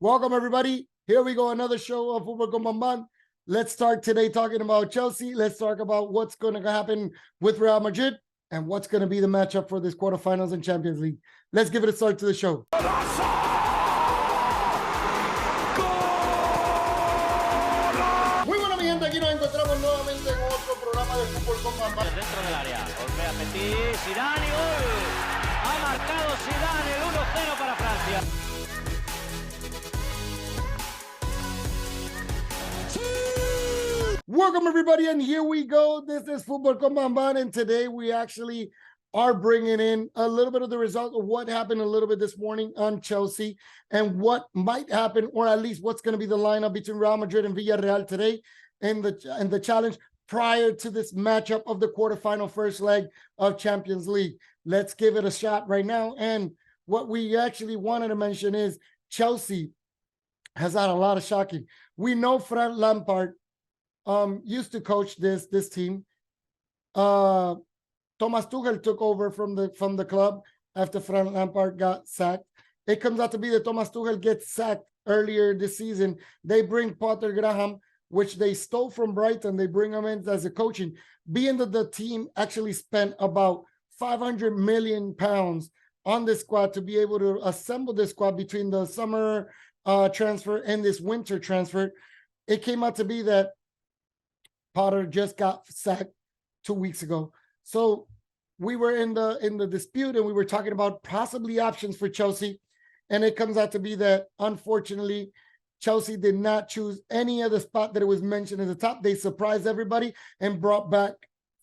Welcome, everybody. Here we go, another show of futbolconbambam. Let's start today talking about Chelsea. Let's talk about what's going to happen with Real Madrid and what's going to be the matchup for this quarterfinals and Champions League. Let's give it a start to the show. Muy buena, mi gente. Aquí nos encontramos nuevamente en otro programa de futbolconbambam. Dentro del área. Golpea Petit, Zidane y gol. Ha marcado Zidane el 1-0 para Francia. Welcome, everybody, and here we go. This is futbolconbambam, and today we actually are bringing in a little bit of the result of what happened a little bit this morning on Chelsea and what might happen, or at least what's going to be the lineup between Real Madrid and Villarreal today in the challenge prior to this matchup of the quarterfinal first leg of Champions League. Let's give it a shot right now. And what we actually wanted to mention is Chelsea has had a lot of shocking. We know Frank Lampard used to coach this team. Thomas Tuchel took over from the club after Frank Lampard got sacked. It comes out to be that Thomas Tuchel gets sacked earlier this season. They bring Potter Graham, which they stole from Brighton. They bring him in as a coaching, being that the team actually spent about £500 million on this squad to be able to assemble this squad between the summer transfer and this winter transfer. It came out to be that Potter just got sacked 2 weeks ago. So we were in the dispute and we were talking about possibly options for Chelsea. And it comes out to be that, unfortunately, Chelsea did not choose any other spot that it was mentioned at the top. They surprised everybody and brought back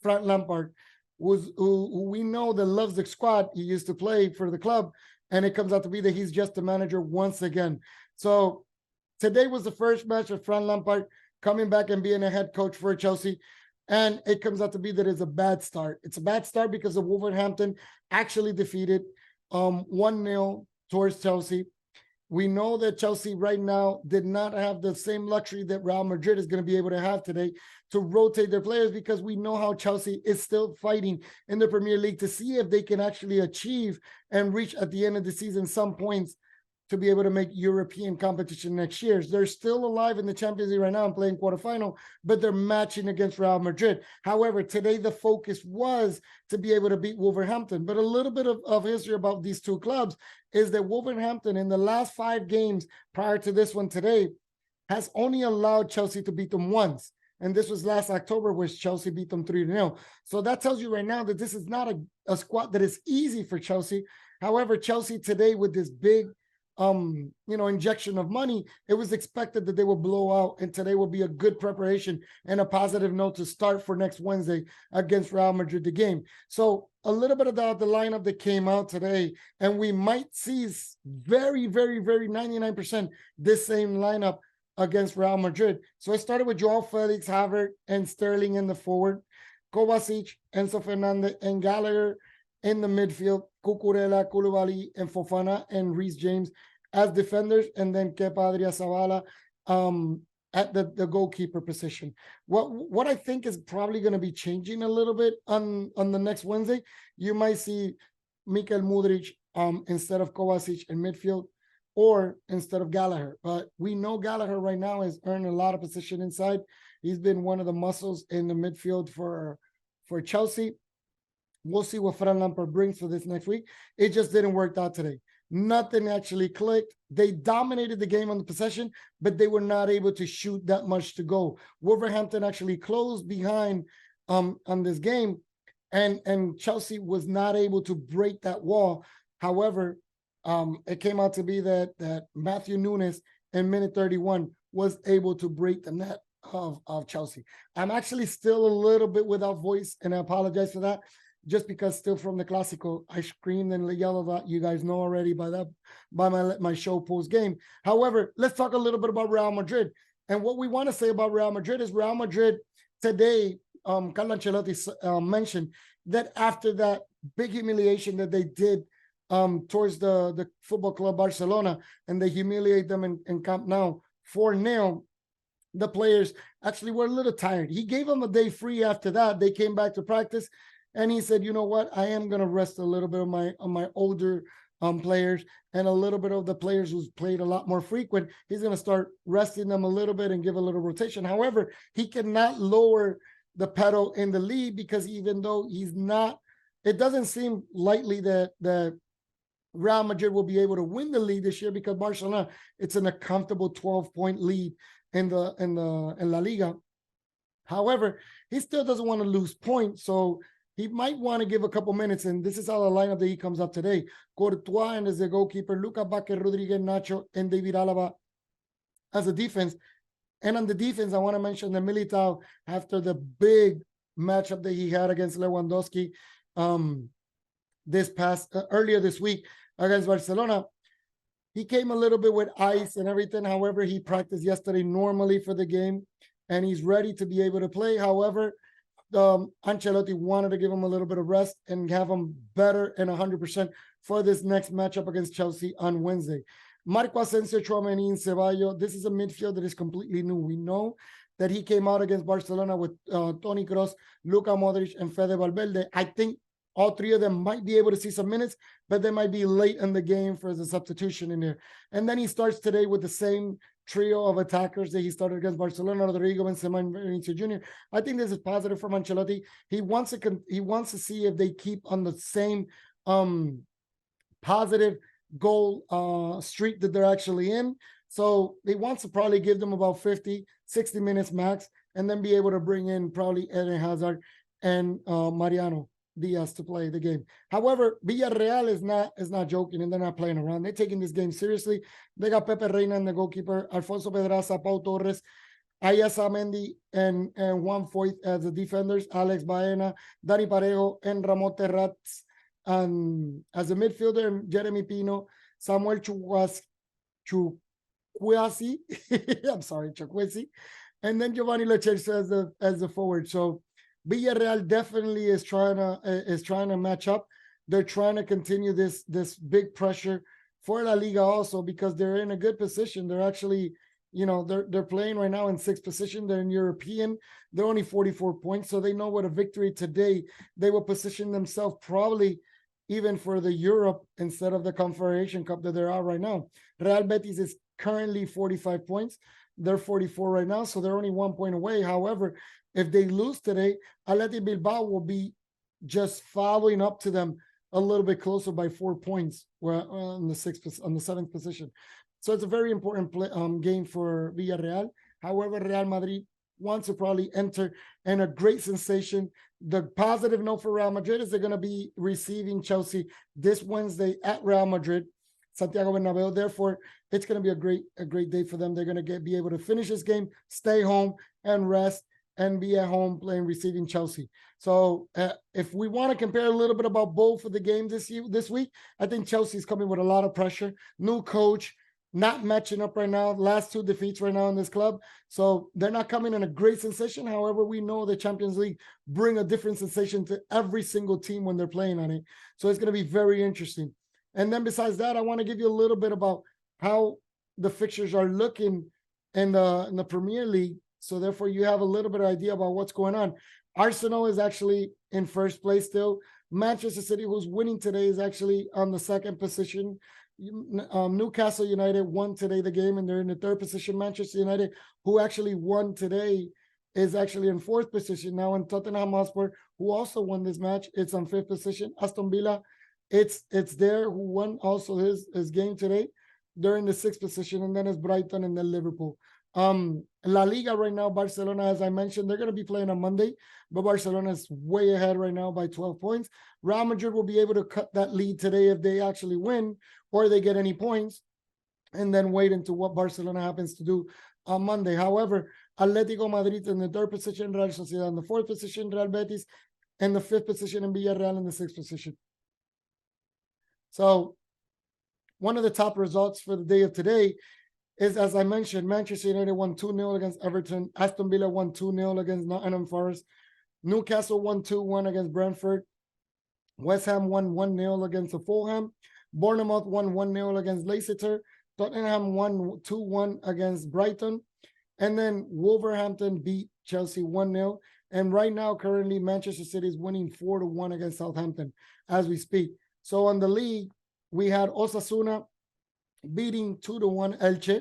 Frank Lampard, who we know that loves the squad. He used to play for the club. And it comes out to be that he's just the manager once again. So today was the first match of Frank Lampard coming back and being a head coach for Chelsea. And it comes out to be that it's a bad start. It's a bad start because of Wolverhampton actually defeated 1-0 towards Chelsea. We know that Chelsea right now did not have the same luxury that Real Madrid is going to be able to have today to rotate their players, because we know how Chelsea is still fighting in the Premier League to see if they can actually achieve and reach at the end of the season some points to be able to make European competition next year. They're still alive in the Champions League right now and playing quarterfinal, but they're matching against Real Madrid. However, today the focus was to be able to beat Wolverhampton. But a little bit of history about these two clubs is that Wolverhampton in the last 5 games prior to this one today has only allowed Chelsea to beat them once. And this was last October, where Chelsea beat them 3-0. So that tells you right now that this is not a squad that is easy for Chelsea. However, Chelsea today, with this big injection of money, it was expected that they will blow out, and today will be a good preparation and a positive note to start for next Wednesday against Real Madrid, the game. So a little bit about the lineup that came out today, and we might see very, very, very 99% this same lineup against Real Madrid. So I started with Joao Felix, Havertz, and Sterling in the forward, Kovacic, Enzo Fernandez, and Gallagher in the midfield, Cucurella, Koulibaly, and Fofana, and Reece James as defenders, and then Kepa Arrizabalaga at the goalkeeper position. What I think is probably going to be changing a little bit on the next Wednesday, you might see Mikel Mudryk instead of Kovacic in midfield, or instead of Gallagher. But we know Gallagher right now has earned a lot of position inside. He's been one of the muscles in the midfield for Chelsea. We'll see what Frank Lampard brings for this next week. It just didn't work out today. Nothing actually clicked. They dominated the game on the possession, but they were not able to shoot that much to go. Wolverhampton actually closed behind on this game, and Chelsea was not able to break that wall. However, it came out to be that Matthew Nunes in minute 31 was able to break the net of Chelsea. I'm actually still a little bit without voice, and I apologize for that. Just because still from the Clásico, I screamed and yelled at you guys know already by my show post game. However, let's talk a little bit about Real Madrid. And what we want to say about Real Madrid is Real Madrid today, Carlo Ancelotti mentioned that after that big humiliation that they did towards the football club Barcelona, and they humiliate them in Camp Nou 4-0, the players actually were a little tired. He gave them a day free after that. They came back to practice. And he said, you know what, I am going to rest a little bit on my older players, and a little bit of the players who's played a lot more frequent. He's going to start resting them a little bit and give a little rotation. However, he cannot lower the pedal in the lead, because even though he's not, it doesn't seem likely that Real Madrid will be able to win the league this year, because Barcelona, it's in a comfortable 12-point lead in La Liga. However, he still doesn't want to lose points, so he might want to give a couple minutes, and this is how the lineup that he comes up today. Courtois and as the goalkeeper, Lucas Vázquez, Rodríguez, Nacho, and David Alaba as a defense. And on the defense, I want to mention the Militao, after the big matchup that he had against Lewandowski earlier this week against Barcelona. He came a little bit with ice and everything. However, he practiced yesterday normally for the game, and he's ready to be able to play. However, Ancelotti wanted to give him a little bit of rest and have him better and 100% for this next matchup against Chelsea on Wednesday. Marco Asensio, Tchouaméni, and Ceballos. This is a midfield that is completely new. We know that he came out against Barcelona with Toni Kroos, Luka Modric, and Fede Valverde. I think all three of them might be able to see some minutes, but they might be late in the game for the substitution in there. And then he starts today with the same trio of attackers that he started against Barcelona, Rodrigo, Benzema, and Vinicius Jr. I think this is positive for Ancelotti. He wants to see if they keep on the same positive goal streak that they're actually in. So he wants to probably give them about 50, 60 minutes max, and then be able to bring in probably Eden Hazard and Mariano Diaz to play the game. However, Villarreal is not joking, and they're not playing around. They're taking this game seriously. They got Pepe Reina in the goalkeeper, Alfonso Pedraza, Pau Torres, Ayasa Mendy, and Juan Foyth as the defenders, Alex Baena, Dani Parejo, and Ramon Terrats as a midfielder, Jeremy Pino, Samuel Chukwueze, I'm sorry, Chukwueze, and then Giovanni Lo Celso as the forward. So Villarreal definitely is trying to match up. They're trying to continue this big pressure for La Liga also, because they're in a good position. They're actually, they're playing right now in 6th position. They're in European. They're only 44 points, so they know what a victory today, they will position themselves probably even for the Europe instead of the Confederation Cup that they're out right now. Real Betis is currently 45 points. They're 44 right now, so they're only 1 point away. However, if they lose today, Athletic Bilbao will be just following up to them a little bit closer by 4 points. We're on the 7th position. So it's a very important game for Villarreal. However, Real Madrid wants to probably enter in a great sensation. The positive note for Real Madrid is they're going to be receiving Chelsea this Wednesday at Real Madrid, Santiago Bernabeu. Therefore, it's going to be a great day for them. They're going to be able to finish this game, stay home, and rest, and be at home receiving Chelsea. So if we want to compare a little bit about both of the games this week, I think Chelsea's coming with a lot of pressure. New coach, not matching up right now. Last 2 defeats right now in this club. So they're not coming in a great sensation. However, we know the Champions League bring a different sensation to every single team when they're playing on it. So it's going to be very interesting. And then besides that, I want to give you a little bit about how the fixtures are looking in the Premier League. So therefore, you have a little bit of idea about what's going on. Arsenal is actually in 1st place still. Manchester City, who's winning today, is actually on the 2nd position. Newcastle United won today the game, and they're in the 3rd position. Manchester United, who actually won today, is actually in 4th position now. And Tottenham Hotspur, who also won this match, it's on 5th position. Aston Villa, it's there, who won also his game today. They're in the 6th position, and then it's Brighton and then Liverpool. La Liga right now, Barcelona, as I mentioned, they're going to be playing on Monday, but Barcelona is way ahead right now by 12 points. Real Madrid will be able to cut that lead today if they actually win or they get any points, and then wait until what Barcelona happens to do on Monday. However, Atletico Madrid in the 3rd position, Real Sociedad in the 4th position, Real Betis in the 5th position, and Villarreal in the 6th position. So one of the top results for the day of today is, as I mentioned, Manchester United won 2-0 against Everton. Aston Villa won 2-0 against Nottingham Forest. Newcastle won 2-1 against Brentford. West Ham won 1-0 against Fulham. Bournemouth won 1-0 against Leicester. Tottenham won 2-1 against Brighton. And then Wolverhampton beat Chelsea 1-0. And right now, currently, Manchester City is winning 4-1 against Southampton as we speak. So on the league, we had Osasuna beating 2-1 Elche,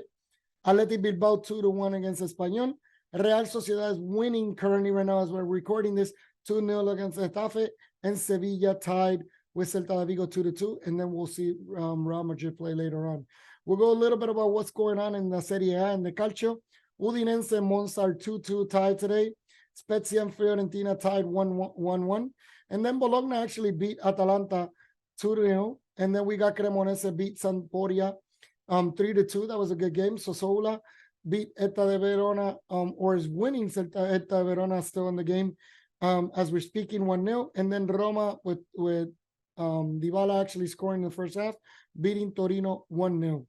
Athletic Bilbao 2-1 against Espanyol, Real Sociedad is winning currently right now as we're recording this 2-0 against Getafe, and Sevilla tied with Celta de Vigo 2-2, and then we'll see Real Madrid play later on. We'll go a little bit about what's going on in the Serie A and the Calcio. Udinese and Monza are 2-2 tied today. Spezia and Fiorentina tied 1-1. And then Bologna actually beat Atalanta 2-0. And then we got Cremonese beat Sampdoria 3-2. That was a good game. Sassuolo beat Eta de Verona, or is winning Eta de Verona still in the game as we're speaking 1-0. And then Roma with Dybala actually scoring in the first half, beating Torino 1-0.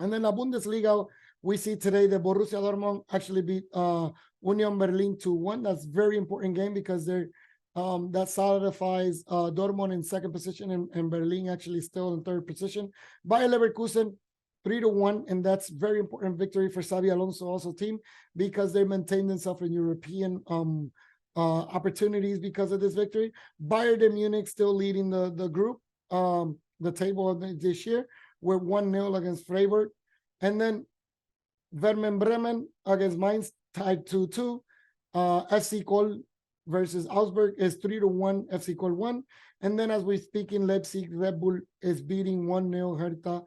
And then La Bundesliga, we see today that Borussia Dortmund actually beat Union Berlin 2-1. That's a very important game because they're that solidifies Dortmund in second position and Berlin actually still in third position. Bayer Leverkusen 3-1, and that's very important victory for Xabi Alonso also team because they maintained themselves in European opportunities because of this victory. Bayern Munich still leading the group, the table this year. We're 1-0 against Freiburg. And then Werder Bremen against Mainz tied 2-2. FC Köln versus Augsburg is 3-1. FC Köln won. And then as we speak in Leipzig, Red Bull is beating 1-0 Hertha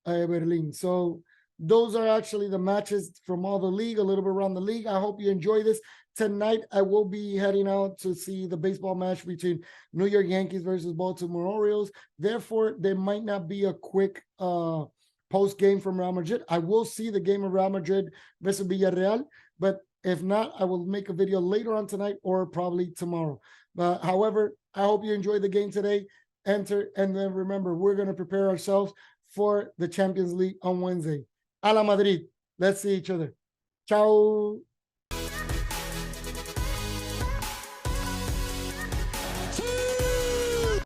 Berlin. So those are actually the matches from all the league, a little bit around the league. I hope you enjoy this. Tonight, I will be heading out to see the baseball match between New York Yankees versus Baltimore Orioles. Therefore, there might not be a quick post game from Real Madrid. I will see the game of Real Madrid versus Villarreal, but if not, I will make a video later on tonight or probably tomorrow. But however, I hope you enjoyed the game today. Enter, and then remember, we're going to prepare ourselves for the Champions League on Wednesday. A la Madrid. Let's see each other. Ciao.